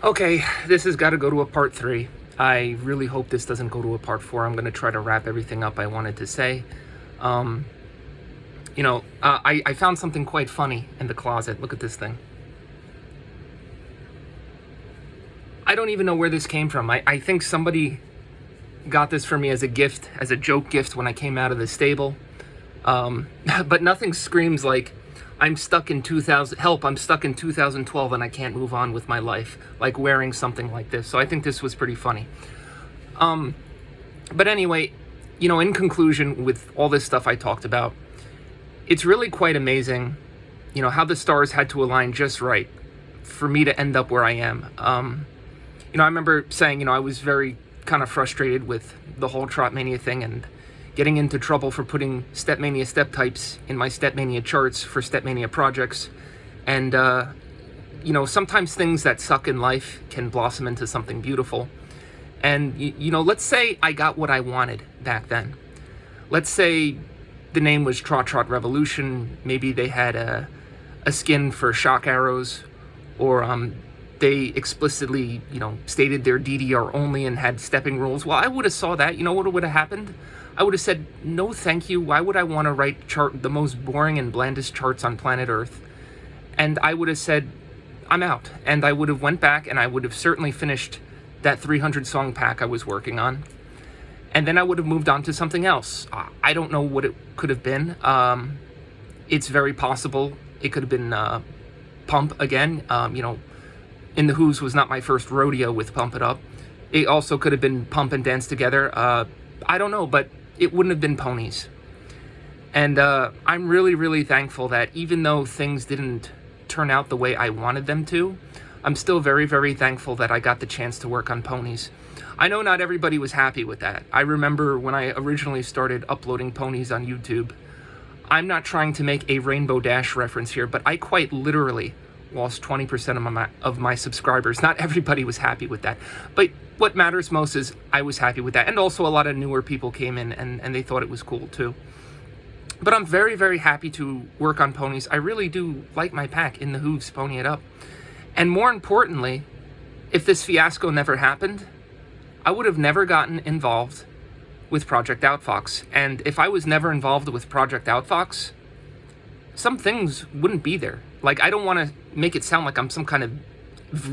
Okay, this has got to go to a part 3. I really hope this doesn't go to a part 4. I'm going to try to wrap everything up I wanted to say. I found something quite funny in the closet. Look at this thing. I don't even know where this came from. I think somebody got this for me as a gift, as a joke gift when I came out of the stable. But nothing screams like, I'm stuck in 2012 and I can't move on with my life, like wearing something like this. So I think this was pretty funny. But anyway, in conclusion, with all this stuff I talked about, it's really quite amazing, how the stars had to align just right for me to end up where I am. I remember saying, I was very kind of frustrated with the whole StepMania thing and getting into trouble for putting StepMania step types in my StepMania charts for StepMania projects. And, sometimes things that suck in life can blossom into something beautiful. And, let's say I got what I wanted back then. Let's say the name was Trot Trot Revolution. Maybe they had a skin for shock arrows, or they explicitly, stated their DDR only and had stepping rules. Well, I would have saw that. You know what would have happened? I would have said, no, thank you. Why would I want to write the most boring and blandest charts on planet Earth? And I would have said, I'm out. And I would have went back and I would have certainly finished that 300 song pack I was working on. And then I would have moved on to something else. I don't know what it could have been. It's very possible it could have been Pump again. In the Who's was not my first rodeo with Pump It Up. It also could have been Pump and Dance Together. I don't know, but it wouldn't have been Ponies. And I'm really, really thankful that even though things didn't turn out the way I wanted them to, I'm still very, very thankful that I got the chance to work on Ponies. I know not everybody was happy with that. I remember when I originally started uploading Ponies on YouTube, I'm not trying to make a Rainbow Dash reference here, but I quite literally lost 20% of my subscribers. Not everybody was happy with that. But what matters most is I was happy with that. And also a lot of newer people came in and they thought it was cool too. But I'm very, very happy to work on Ponies. I really do like my pack In the Hooves, Pony It Up. And more importantly, if this fiasco never happened, I would have never gotten involved with Project OutFox. And if I was never involved with Project OutFox, some things wouldn't be there. Like, I don't want to make it sound like I'm some kind of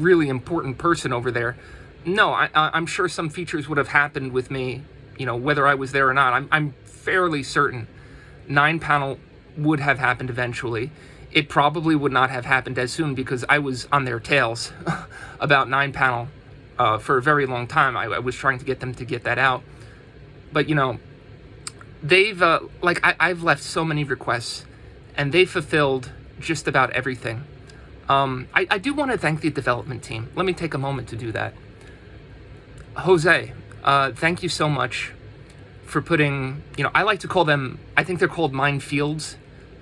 really important person over there. No, I'm sure some features would have happened with me, whether I was there or not. I'm fairly certain 9-panel would have happened eventually. It probably would not have happened as soon because I was on their tails about 9-panel for a very long time. I was trying to get them to get that out. But, they've, I've left so many requests and they fulfilled just about everything. I do want to thank the development team. Let me take a moment to do that. Jose, thank you so much for putting, I like to call them, I think they're called minefields.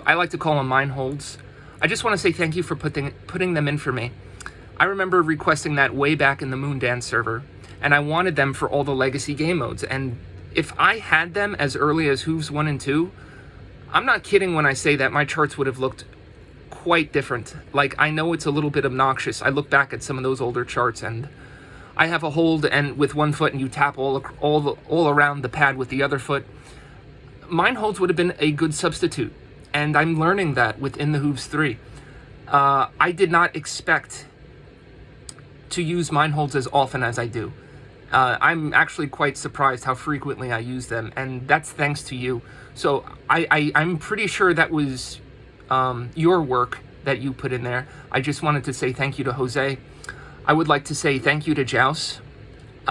I like to call them mine holds. I just want to say thank you for putting them in for me. I remember requesting that way back in the Moondance server, and I wanted them for all the legacy game modes. And if I had them as early as Hooves 1 and 2, I'm not kidding when I say that my charts would have looked quite different. Like, I know it's a little bit obnoxious. I look back at some of those older charts and I have a hold and with one foot and you tap all around the pad with the other foot. Mine holds would have been a good substitute. And I'm learning that with In the Hooves 3. I did not expect to use mine holds as often as I do. I'm actually quite surprised how frequently I use them, and that's thanks to you. So I'm pretty sure that was your work that you put in there. I just wanted to say thank you to Jose. I would like to say thank you to Jouse.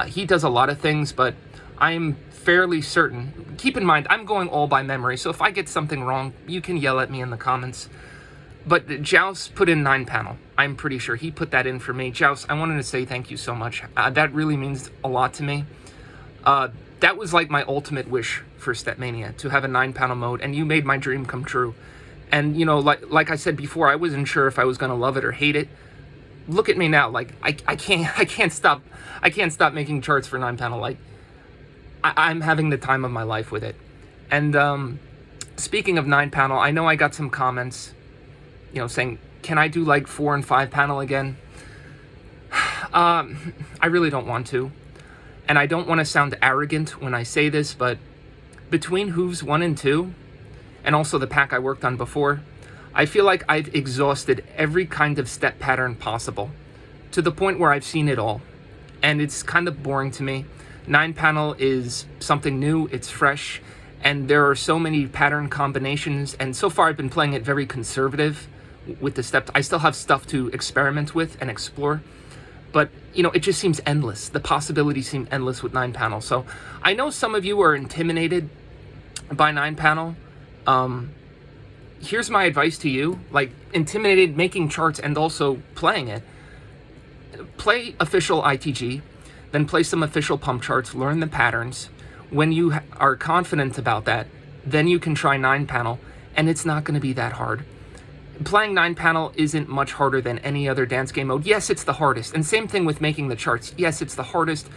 He does a lot of things, but I'm fairly certain. Keep in mind, I'm going all by memory, so if I get something wrong, you can yell at me in the comments. But Jouse put in 9-panel. I'm pretty sure he put that in for me. Jouse, I wanted to say thank you so much. That really means a lot to me. That was like my ultimate wish for StepMania, to have a 9-panel mode, and you made my dream come true. And, like I said before, I wasn't sure if I was going to love it or hate it. Look at me now. Like, I can't stop making charts for 9-panel. Like, I'm having the time of my life with it. And speaking of 9-panel, I know I got some comments, saying, can I do like 4 and 5 panel again? I really don't want to. And I don't want to sound arrogant when I say this, but between Hooves 1 and 2, and also the pack I worked on before, I feel like I've exhausted every kind of step pattern possible, to the point where I've seen it all. And it's kind of boring to me. 9-panel is something new, it's fresh, and there are so many pattern combinations, and so far I've been playing it very conservative with the step. I still have stuff to experiment with and explore, but it just seems endless. The possibilities seem endless with 9-panel. So I know some of you are intimidated by 9-panel. Here's my advice to you, like intimidated making charts and also playing it. Play official ITG, then play some official pump charts, learn the patterns. When you are confident about that, then you can try 9-panel, and it's not going to be that hard. Playing 9-panel isn't much harder than any other dance game mode. Yes, it's the hardest, and same thing with making the charts. Yes, it's the hardest,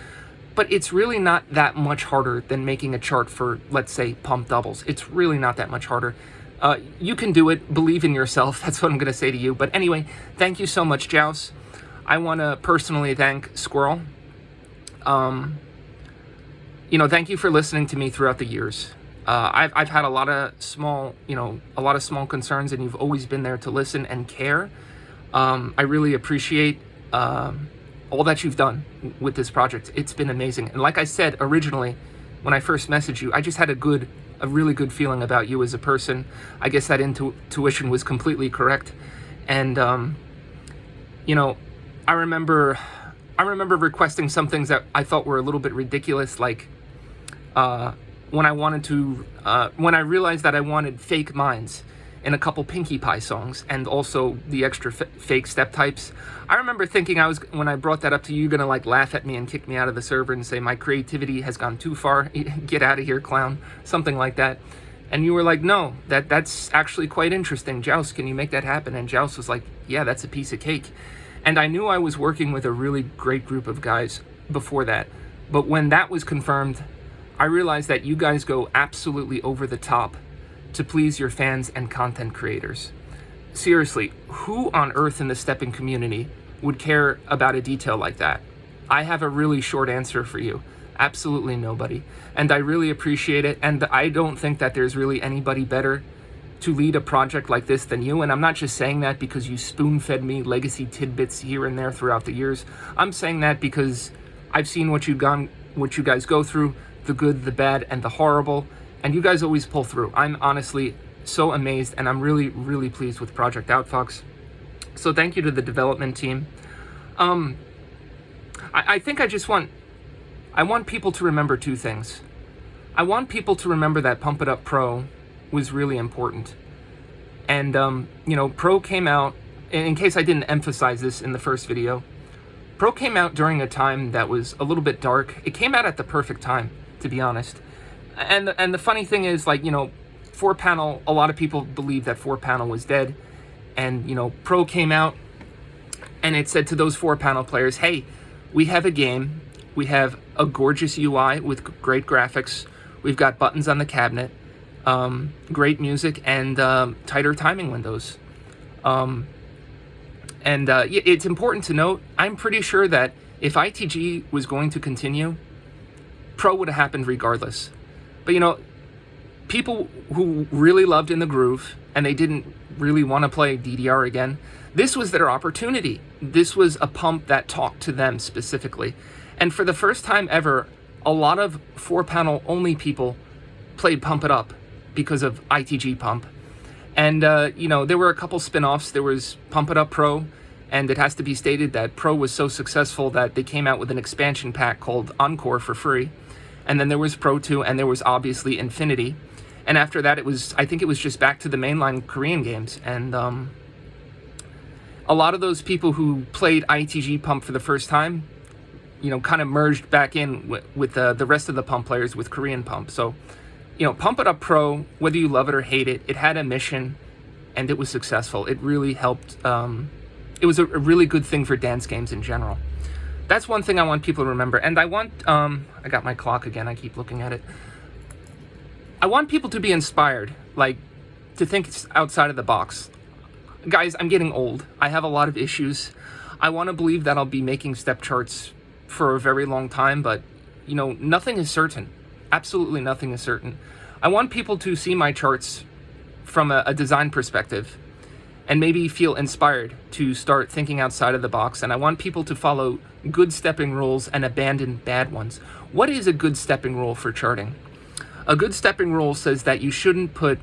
but it's really not that much harder than making a chart for, let's say, pump doubles. It's really not that much harder. You can do it. Believe in yourself. That's what I'm going to say to you. But anyway, thank you so much, Jouse. I want to personally thank Squirrel. Thank you for listening to me throughout the years. I've had a lot of small concerns, and you've always been there to listen and care. I really appreciate all that you've done with this project. It's been amazing. And like I said originally, when I first messaged you, I just had a really good feeling about you as a person. I guess that intuition was completely correct. And I remember requesting some things that I thought were a little bit ridiculous, like when I realized that I wanted fake mines in a couple Pinkie Pie songs, and also the extra fake step types. I remember thinking when I brought that up to you, gonna like laugh at me and kick me out of the server and say my creativity has gone too far. Get out of here, clown. Something like that. And you were like, no, that's actually quite interesting. Jouse, can you make that happen? And Jouse was like, yeah, that's a piece of cake. And I knew I was working with a really great group of guys before that. But when that was confirmed, I realized that you guys go absolutely over the top to please your fans and content creators. Seriously, who on earth in the stepping community would care about a detail like that? I have a really short answer for you. Absolutely nobody. And I really appreciate it. And I don't think that there's really anybody better to lead a project like this than you. And I'm not just saying that because you spoon-fed me legacy tidbits here and there throughout the years. I'm saying that because I've seen what you guys go through, the good, the bad, and the horrible, and you guys always pull through. I'm honestly so amazed, and I'm really, really pleased with Project OutFox. So thank you to the development team. I think I want people to remember two things. I want people to remember that Pump It Up Pro was really important. And, Pro came out, in case I didn't emphasize this in the first video, Pro came out during a time that was a little bit dark. It came out at the perfect time, to be honest. And the funny thing is, 4-panel, a lot of people believe that 4-panel was dead. And, Pro came out, and it said to those 4-panel players, hey, we have a game. We have a gorgeous UI with great graphics. We've got buttons on the cabinet, great music, and tighter timing windows. It's important to note, I'm pretty sure that if ITG was going to continue, Pro would have happened regardless. But people who really loved In the Groove and they didn't really want to play DDR again, this was their opportunity. This was a pump that talked to them specifically. And for the first time ever, a lot of 4-panel only people played Pump It Up because of ITG Pump. And, there were a couple spin-offs. There was Pump It Up Pro, and it has to be stated that Pro was so successful that they came out with an expansion pack called Encore for free. And then there was Pro 2, and there was obviously Infinity. And after that, I think it was just back to the mainline Korean games. And a lot of those people who played ITG Pump for the first time, kind of merged back in with the rest of the Pump players with Korean Pump. So, Pump It Up Pro, whether you love it or hate it, it had a mission, and it was successful. It really helped. It was a really good thing for dance games in general. That's one thing I want people to remember. And I want, I got my clock again, I keep looking at it. I want people to be inspired, to think outside of the box. Guys, I'm getting old. I have a lot of issues. I want to believe that I'll be making step charts for a very long time, but, nothing is certain. Absolutely nothing is certain. I want people to see my charts from a design perspective and maybe feel inspired to start thinking outside of the box. And I want people to follow good stepping rules and abandon bad ones. What is a good stepping rule for charting? A good stepping rule says that you shouldn't put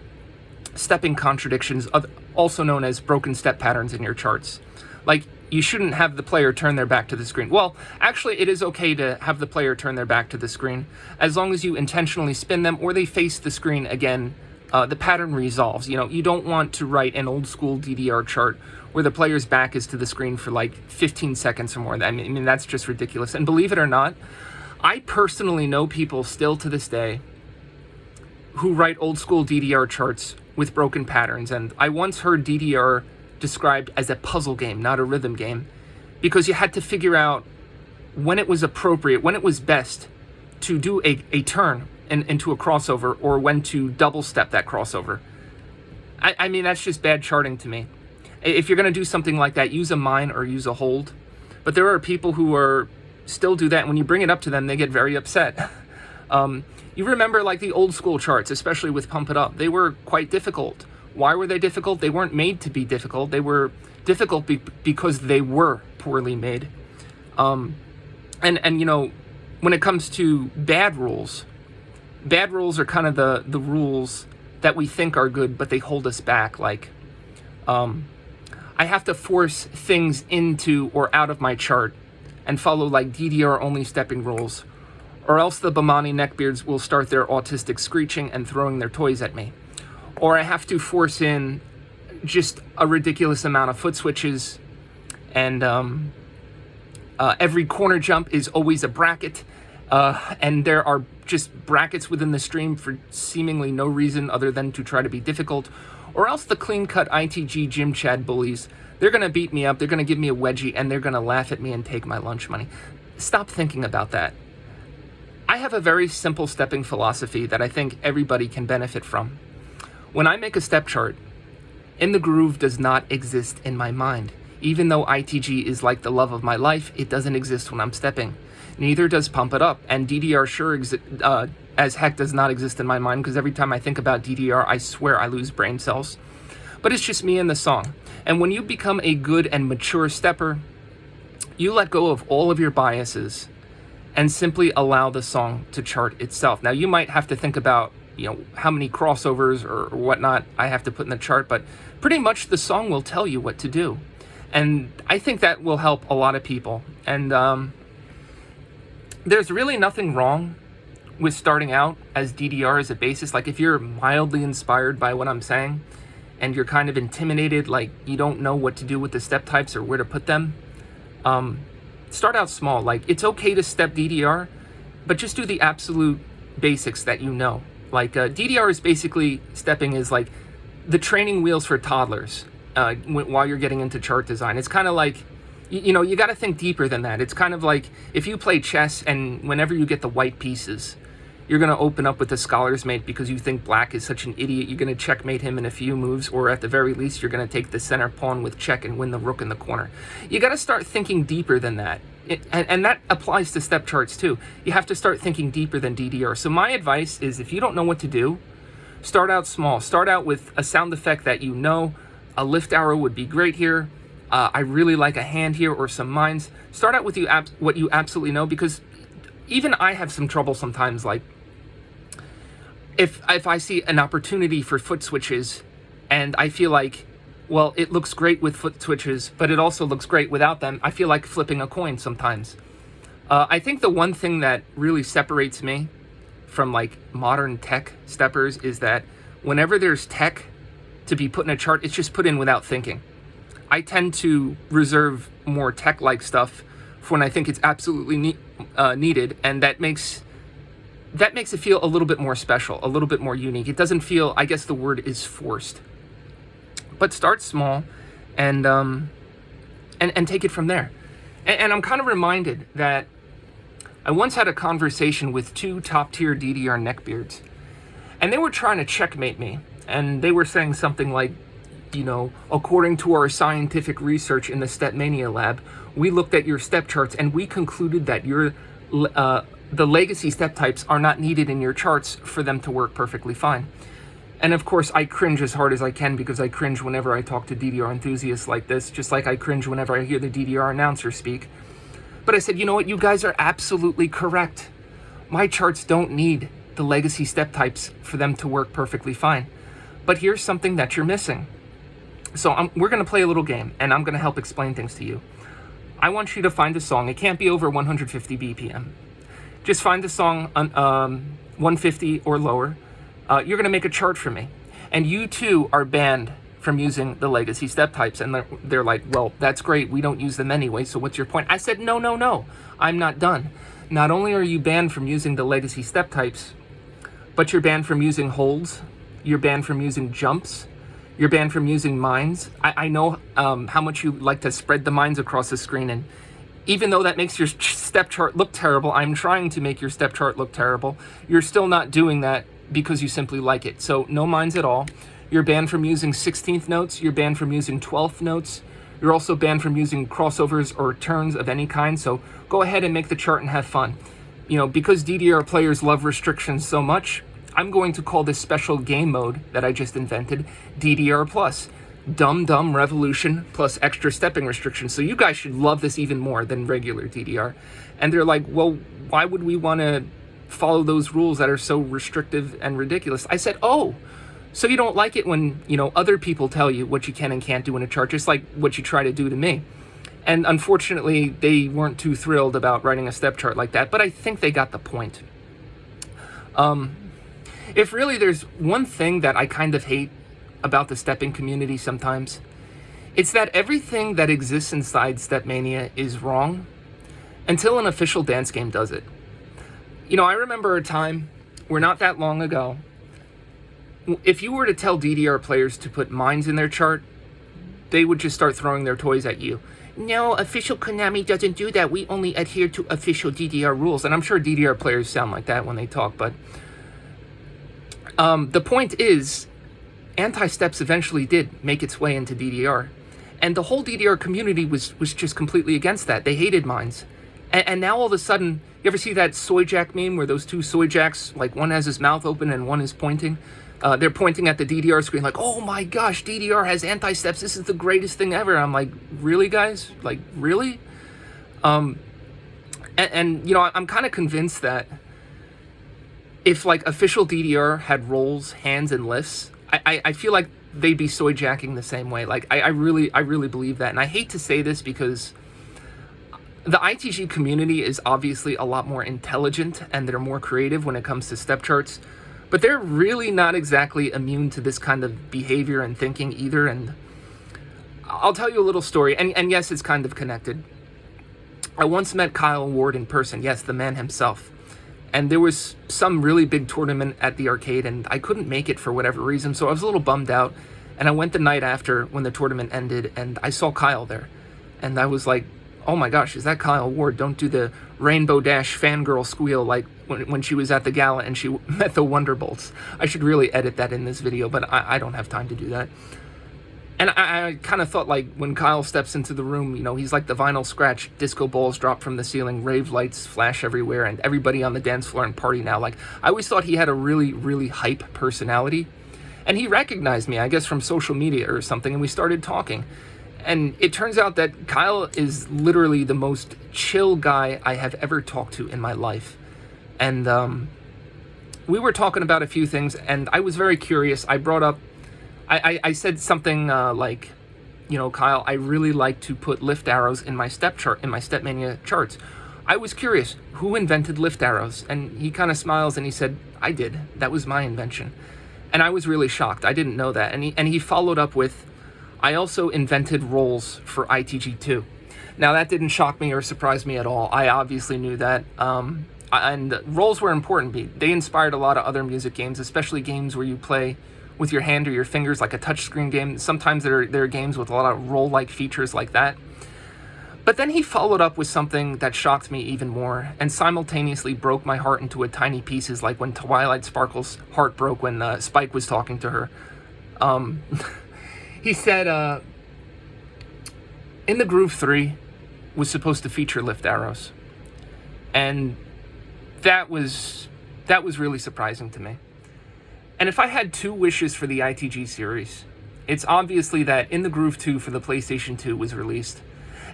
stepping contradictions, also known as broken step patterns, in your charts. Like, you shouldn't have the player turn their back to the screen. Well, actually, it is okay to have the player turn their back to the screen as long as you intentionally spin them or they face the screen again. The pattern resolves. You don't want to write an old school DDR chart where the player's back is to the screen for like 15 seconds or more. I mean, that's just ridiculous. And believe it or not, I personally know people still to this day who write old school DDR charts with broken patterns. And I once heard DDR described as a puzzle game, not a rhythm game, because you had to figure out when it was appropriate, when it was best to do a turn into a crossover, or when to double step that crossover. I mean, that's just bad charting to me. If you're going to do something like that, use a mine or use a hold. But there are people who still do that, and when you bring it up to them, they get very upset. You remember like the old school charts, especially with Pump It Up, they were quite difficult. Why were they difficult? They weren't made to be difficult. They were difficult because they were poorly made. And when it comes to bad rules are kind of the rules that we think are good, but they hold us back. Like, I have to force things into or out of my chart and follow like DDR only stepping rules, or else the Bomani neckbeards will start their autistic screeching and throwing their toys at me. Or I have to force in just a ridiculous amount of foot switches, and every corner jump is always a bracket, and there are just brackets within the stream for seemingly no reason other than to try to be difficult. Or else the clean-cut ITG Gym Chad bullies, they're going to beat me up, they're going to give me a wedgie, and they're going to laugh at me and take my lunch money. Stop thinking about that. I have a very simple stepping philosophy that I think everybody can benefit from. When I make a step chart, In the Groove does not exist in my mind. Even though ITG is like the love of my life, it doesn't exist when I'm stepping. Neither does Pump It Up, and DDR sure as heck does not exist in my mind, because every time I think about DDR, I swear I lose brain cells. But it's just me and the song. And when you become a good and mature stepper, you let go of all of your biases and simply allow the song to chart itself. Now, you might have to think about, how many crossovers or whatnot I have to put in the chart, but pretty much the song will tell you what to do. And I think that will help a lot of people. And there's really nothing wrong with starting out as DDR as a basis. Like, if you're mildly inspired by what I'm saying and you're kind of intimidated, like you don't know what to do with the step types or where to put them, start out small. Like, it's okay to step DDR, but just do the absolute basics that you know. Like, DDR is basically, stepping is like the training wheels for toddlers while you're getting into chart design. It's kind of like, you got to think deeper than that. It's kind of like if you play chess and whenever you get the white pieces, you're going to open up with the scholar's mate because you think black is such an idiot. You're going to checkmate him in a few moves, or at the very least, you're going to take the center pawn with check and win the rook in the corner. You got to start thinking deeper than that. And that applies to step charts too. You have to start thinking deeper than DDR. So my advice is, if you don't know what to do, start out small. Start out with a sound effect that you know. A lift arrow would be great here. I really like a hand here, or some mines. Start out with what you absolutely know, because even I have some trouble sometimes. Like, if I see an opportunity for foot switches and I feel like, well, it looks great with foot switches, but it also looks great without them, I feel like flipping a coin sometimes. I think the one thing that really separates me from like modern tech steppers is that whenever there's tech to be put in a chart, it's just put in without thinking. I tend to reserve more tech-like stuff for when I think it's absolutely needed, and that makes it feel a little bit more special, a little bit more unique. It doesn't feel, I guess the word is, forced. But start small and take it from there. And I'm kind of reminded that I once had a conversation with two top-tier DDR neckbeards, and they were trying to checkmate me. And they were saying something like, according to our scientific research in the StepMania lab, we looked at your step charts and we concluded that the legacy step types are not needed in your charts for them to work perfectly fine. And of course, I cringe as hard as I can because I cringe whenever I talk to DDR enthusiasts like this, just like I cringe whenever I hear the DDR announcer speak. But I said, you know what, you guys are absolutely correct. My charts don't need the legacy step types for them to work perfectly fine. But here's something that you're missing. So we're going to play a little game, and I'm going to help explain things to you. I want you to find a song. It can't be over 150 BPM. Just find the song on 150 or lower. You're going to make a chart for me. And you too are banned from using the legacy step types. And they're like, well, that's great. We don't use them anyway. So what's your point? I said, no. I'm not done. Not only are you banned from using the legacy step types, but you're banned from using holds. You're banned from using jumps. You're banned from using mines. I know how much you like to spread the mines across the screen. And even though that makes your step chart look terrible, I'm trying to make your step chart look terrible. You're still not doing that because you simply like it. So no mines at all. You're banned from using 16th notes. You're banned from using 12th notes. You're also banned from using crossovers or turns of any kind. So go ahead and make the chart and have fun. Because DDR players love restrictions so much, I'm going to call this special game mode that I just invented DDR Plus. Dumb Revolution plus extra stepping restrictions. So you guys should love this even more than regular DDR. And they're like, well, why would we want to follow those rules that are so restrictive and ridiculous? I said, oh, so you don't like it when, other people tell you what you can and can't do in a chart, just like what you try to do to me. And unfortunately, they weren't too thrilled about writing a step chart like that, but I think they got the point. If really there's one thing that I kind of hate about the stepping community sometimes, it's that everything that exists inside StepMania is wrong until an official dance game does it. I remember a time where not that long ago, if you were to tell DDR players to put mines in their chart, they would just start throwing their toys at you. No, official Konami doesn't do that. We only adhere to official DDR rules. And I'm sure DDR players sound like that when they talk, but the point is, anti-steps eventually did make its way into DDR. And the whole DDR community was just completely against that. They hated mines. And now all of a sudden, you ever see that soy jack meme where those two soy jacks, like one has his mouth open and one is pointing? They're pointing at the DDR screen like, oh my gosh, DDR has anti-steps. This is the greatest thing ever. I'm like, really, guys? Like, really? I'm kind of convinced that if like official DDR had rolls, hands, and lifts, I feel like they'd be soy jacking the same way. Like I really believe that. And I hate to say this because the ITG community is obviously a lot more intelligent and they're more creative when it comes to step charts, but they're really not exactly immune to this kind of behavior and thinking either. And I'll tell you a little story, and yes, it's kind of connected. I once met Kyle Ward in person, yes, the man himself. And there was some really big tournament at the arcade, and I couldn't make it for whatever reason, so I was a little bummed out. And I went the night after when the tournament ended, and I saw Kyle there. And I was like, oh my gosh, is that Kyle Ward? Don't do the Rainbow Dash fangirl squeal like when she was at the gala and she met the Wonderbolts. I should really edit that in this video, but I don't have time to do that. And I kind of thought, like, when Kyle steps into the room, he's like the vinyl scratch, disco balls drop from the ceiling, rave lights flash everywhere, and everybody on the dance floor and party now. Like, I always thought he had a really, really hype personality. And he recognized me, I guess, from social media or something, and we started talking. And it turns out that Kyle is literally the most chill guy I have ever talked to in my life. And we were talking about a few things, and I was very curious. I brought up, I said something like, Kyle, I really like to put lift arrows in my step chart, in my StepMania charts. I was curious, who invented lift arrows? And he kind of smiles and he said, I did. That was my invention. And I was really shocked. I didn't know that. And he followed up with, I also invented rolls for ITG2. Now, that didn't shock me or surprise me at all. I obviously knew that. And rolls were important. They inspired a lot of other music games, especially games where you play with your hand or your fingers, like a touchscreen game. Sometimes there are games with a lot of roll-like features like that. But then he followed up with something that shocked me even more and simultaneously broke my heart into a tiny pieces, like when Twilight Sparkle's heart broke when Spike was talking to her. He said, in the Groove 3 was supposed to feature lift arrows. And that was really surprising to me. And if I had two wishes for the ITG series, it's obviously that In the Groove 2 for the PlayStation 2 was released.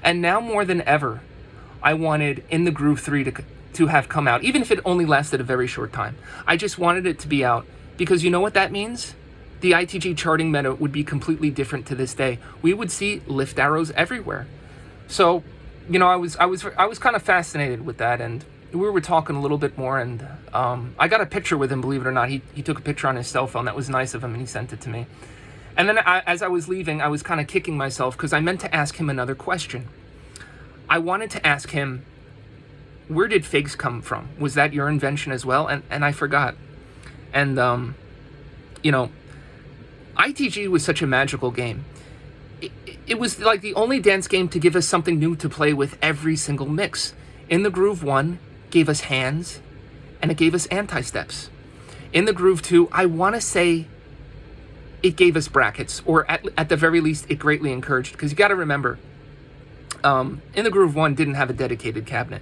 And now more than ever, I wanted In the Groove 3 to have come out, even if it only lasted a very short time. I just wanted it to be out, because you know what that means? The ITG charting meta would be completely different to this day. We would see lift arrows everywhere. So, you know, I was kind of fascinated with that, and we were talking a little bit more, and I got a picture with him, believe it or not. He took a picture on his cell phone. That was nice of him, and he sent it to me. And then as I was leaving, I was kind of kicking myself because I meant to ask him another question. I wanted to ask him, where did figs come from? Was that your invention as well? And I forgot. And, you know, ITG was such a magical game. It was like the only dance game to give us something new to play with every single mix. In the Groove 1 gave us hands, and it gave us anti-steps. In the Groove 2, I want to say it gave us brackets, or at the very least, it greatly encouraged. Because you got to remember, In the Groove 1 didn't have a dedicated cabinet.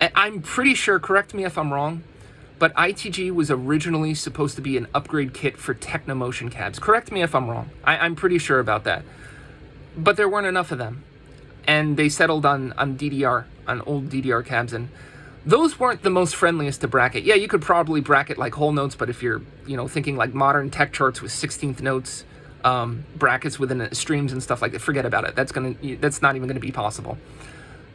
I'm pretty sure, correct me if I'm wrong, but ITG was originally supposed to be an upgrade kit for Technomotion cabs. Correct me if I'm wrong. I'm pretty sure about that. But there weren't enough of them. And they settled on DDR, on old DDR cabs, and those weren't the most friendliest to bracket. Yeah, you could probably bracket like whole notes, but if you're, you know, thinking like modern tech charts with 16th notes, brackets within streams and stuff like that, forget about it. That's not even gonna be possible.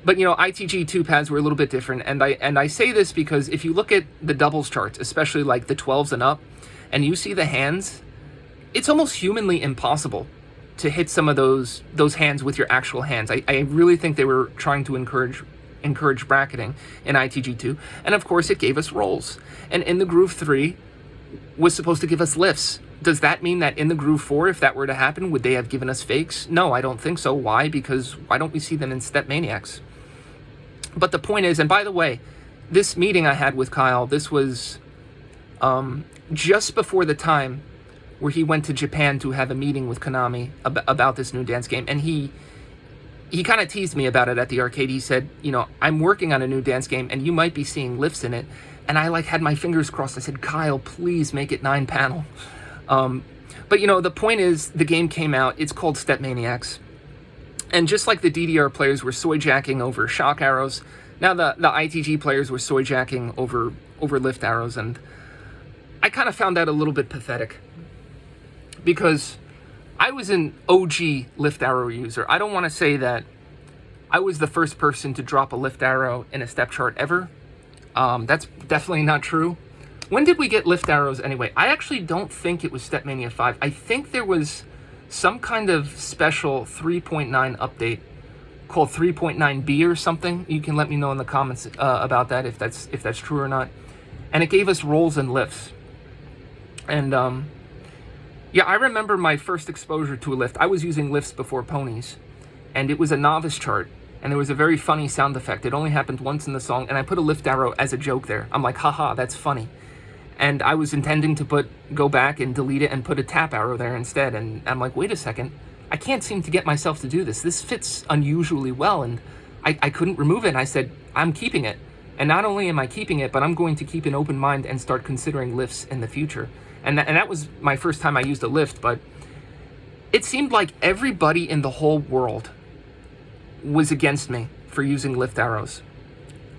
But, you know, ITG 2 pads were a little bit different, and I say this because if you look at the doubles charts, especially like the 12s and up, and you see the hands, it's almost humanly impossible to hit some of those hands with your actual hands. I really think they were trying to encourage bracketing in ITG 2, and of course it gave us rolls. And In the Groove 3 was supposed to give us lifts. Does that mean that In the Groove 4, if that were to happen, would they have given us fakes? No, I don't think so. Why? Because why don't we see them in StepManiacs? But the point is, and by the way, this meeting I had with Kyle, this was just before the time where he went to Japan to have a meeting with Konami about this new dance game. And he kind of teased me about it at the arcade. He said, you know, I'm working on a new dance game and you might be seeing lifts in it. And I like had my fingers crossed. I said, Kyle, please make it 9-panel. But, you know, the point is, the game came out. It's called StepManiacs. And just like the DDR players were soy-jacking over shock arrows, now the ITG players were soy-jacking over lift arrows. And I kind of found that a little bit pathetic, because I was an OG lift arrow user. I don't want to say that I was the first person to drop a lift arrow in a step chart ever. That's definitely not true. When did we get lift arrows anyway? I actually don't think it was StepMania 5. I think there was some kind of special 3.9 update called 3.9B or something. You can let me know in the comments about that, if that's true or not. And it gave us rolls and lifts. And yeah, I remember my first exposure to a lift. I was using lifts before ponies, and it was a novice chart, and there was a very funny sound effect. It only happened once in the song, and I put a lift arrow as a joke there. I'm like, haha, that's funny. And I was intending to go back and delete it and put a tap arrow there instead. And I'm like, wait a second, I can't seem to get myself to do this. This fits unusually well, and I couldn't remove it. And I said, I'm keeping it. And not only am I keeping it, but I'm going to keep an open mind and start considering lifts in the future. And that was my first time I used a lift, but it seemed like everybody in the whole world was against me for using lift arrows.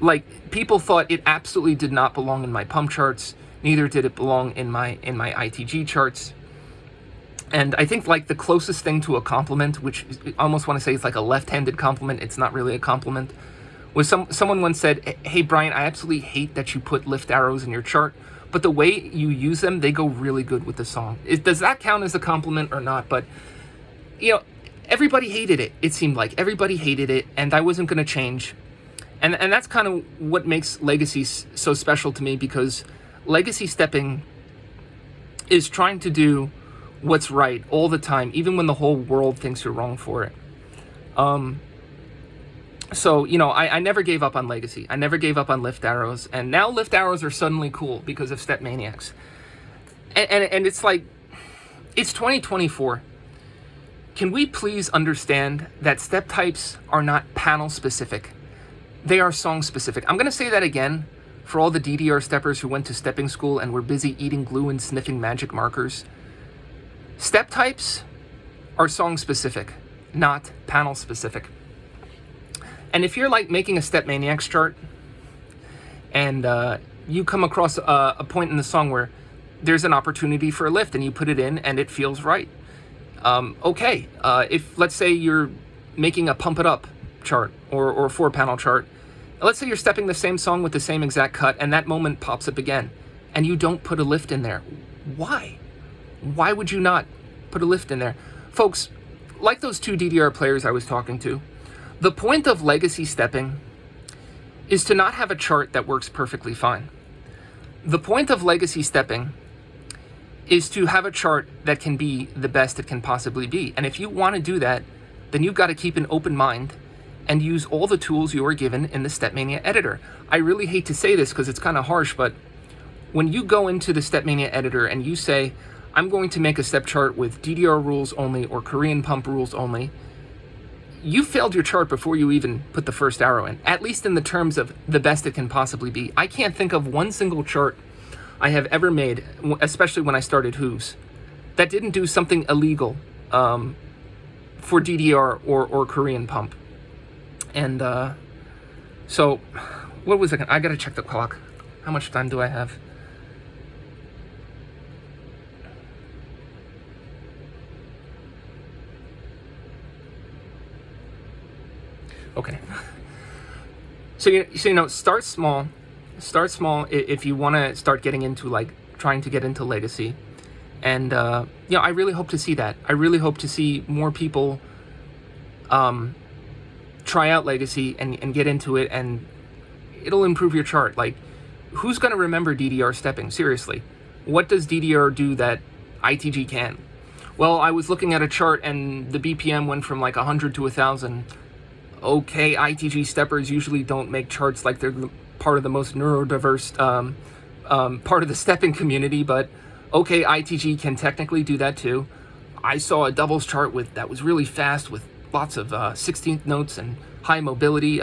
Like, people thought it absolutely did not belong in my pump charts. Neither did it belong in my ITG charts. And I think like the closest thing to a compliment, which I almost want to say it's like a left-handed compliment, it's not really a compliment, was someone once said, hey Brian, I absolutely hate that you put lift arrows in your chart, but the way you use them, they go really good with the song. Does that count as a compliment or not? But, you know, everybody hated it. It seemed like everybody hated it, and I wasn't going to change. And that's kind of what makes Legacy so special to me, because Legacy stepping is trying to do what's right all the time, even when the whole world thinks you're wrong for it. So, you know, I never gave up on Legacy. I never gave up on lift arrows. And now lift arrows are suddenly cool because of StepManiacs. And it's like, it's 2024. can we please understand that step types are not panel specific? They are song specific. I'm going to say that again for all the DDR steppers who went to stepping school and were busy eating glue and sniffing magic markers. Step types are song specific, not panel specific. And if you're like making a StepManiacs chart and you come across a point in the song where there's an opportunity for a lift and you put it in and it feels right. Okay, if let's say you're making a pump it up chart or a 4-panel chart, let's say you're stepping the same song with the same exact cut and that moment pops up again and you don't put a lift in there. Why? Why would you not put a lift in there? Folks, like those 2 DDR players I was talking to, the point of legacy stepping is to not have a chart that works perfectly fine. The point of legacy stepping is to have a chart that can be the best it can possibly be. And if you want to do that, then you've got to keep an open mind and use all the tools you are given in the StepMania editor. I really hate to say this because it's kind of harsh, but when you go into the StepMania editor and you say, I'm going to make a step chart with DDR rules only or Korean pump rules only, you failed your chart before you even put the first arrow in, at least in the terms of the best it can possibly be. I can't think of one single chart I have ever made, especially when I started Hooves, that didn't do something illegal for DDR or Korean pump. And so, what was it? I gotta check the clock. How much time do I have? Okay. So you know, start small. Start small if you want to start getting into like trying to get into legacy. And you know, I really hope to see that. I really hope to see more people try out legacy and get into it, and it'll improve your chart. Like, who's going to remember DDR stepping? Seriously, what does DDR do that ITG can? Well, I was looking at a chart and the BPM went from like 100 to 1,000. Okay, ITG steppers usually don't make charts like they're part of the most neurodiverse part of the stepping community, but okay, ITG can technically do that too. I saw a doubles chart that was really fast with lots of 16th notes and high mobility.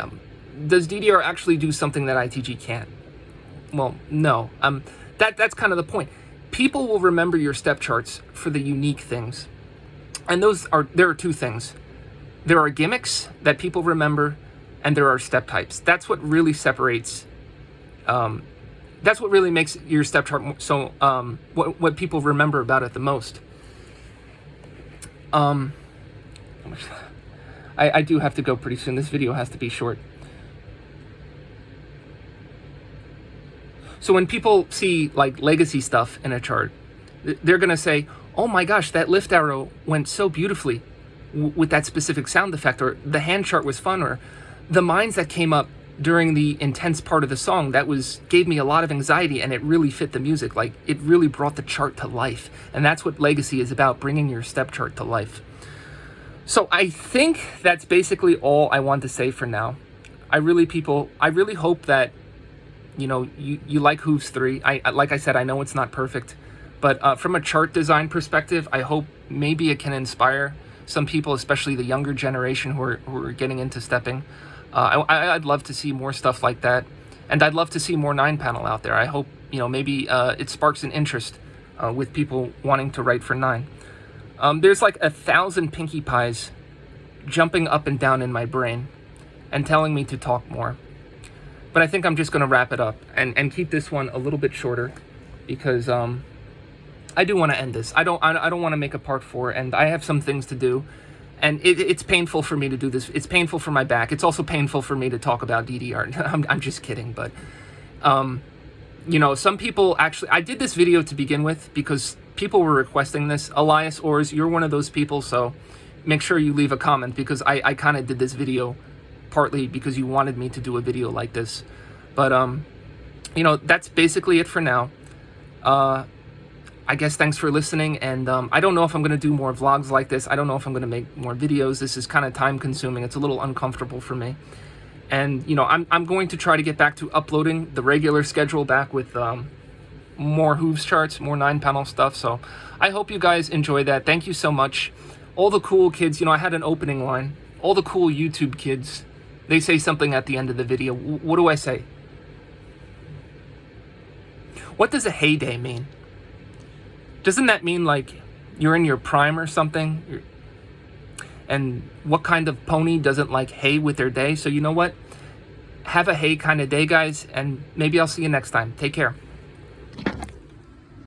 Does DDR actually do something that ITG can't? Well, no. That's kind of the point. People will remember your step charts for the unique things, and there are 2 things. There are gimmicks that people remember, and there are step types. That's what really separates. That's what really makes your step chart so. What people remember about it the most. I do have to go pretty soon. This video has to be short. So when people see like legacy stuff in a chart, they're gonna say, "Oh my gosh, that lift arrow went so beautifully with that specific sound effect," or the hand chart was fun, or the mines that came up during the intense part of the song gave me a lot of anxiety, and it really fit the music. Like, it really brought the chart to life. And that's what legacy is about, bringing your step chart to life. So I think that's basically all I want to say for now. I really hope that, you know, you like Hooves 3. Like I said, I know it's not perfect, but from a chart design perspective, I hope maybe it can inspire some people, especially the younger generation who are getting into stepping. I'd love to see more stuff like that, and I'd love to see more 9-panel out there. I hope, you know, maybe it sparks an interest with people wanting to write for 9. There's like 1,000 Pinkie Pies jumping up and down in my brain and telling me to talk more. But I think I'm just going to wrap it up and keep this one a little bit shorter, because I do want to end this. I don't want to make a part 4, and I have some things to do. And it's painful for me to do this. It's painful for my back. It's also painful for me to talk about DDR. I'm just kidding. But, you know, some people actually... I did this video to begin with because people were requesting this. Elias Ors, you're one of those people, so make sure you leave a comment, because I kind of did this video partly because you wanted me to do a video like this. But, you know, that's basically it for now. I guess thanks for listening, and I don't know if I'm going to do more vlogs like this. I don't know if I'm going to make more videos. This is kind of time consuming. It's a little uncomfortable for me. And, you know, I'm going to try to get back to uploading the regular schedule back with more Hooves charts, more 9-panel stuff. So I hope you guys enjoy that. Thank you so much. all the cool kids, I had an opening line. All the cool YouTube kids, they say something at the end of the video. What do I say? What does a heyday mean? Doesn't that mean like you're in your prime or something? And what kind of pony doesn't like hay with their day? So you know what? Have a hay kind of day, guys, and maybe I'll see you next time. Take care.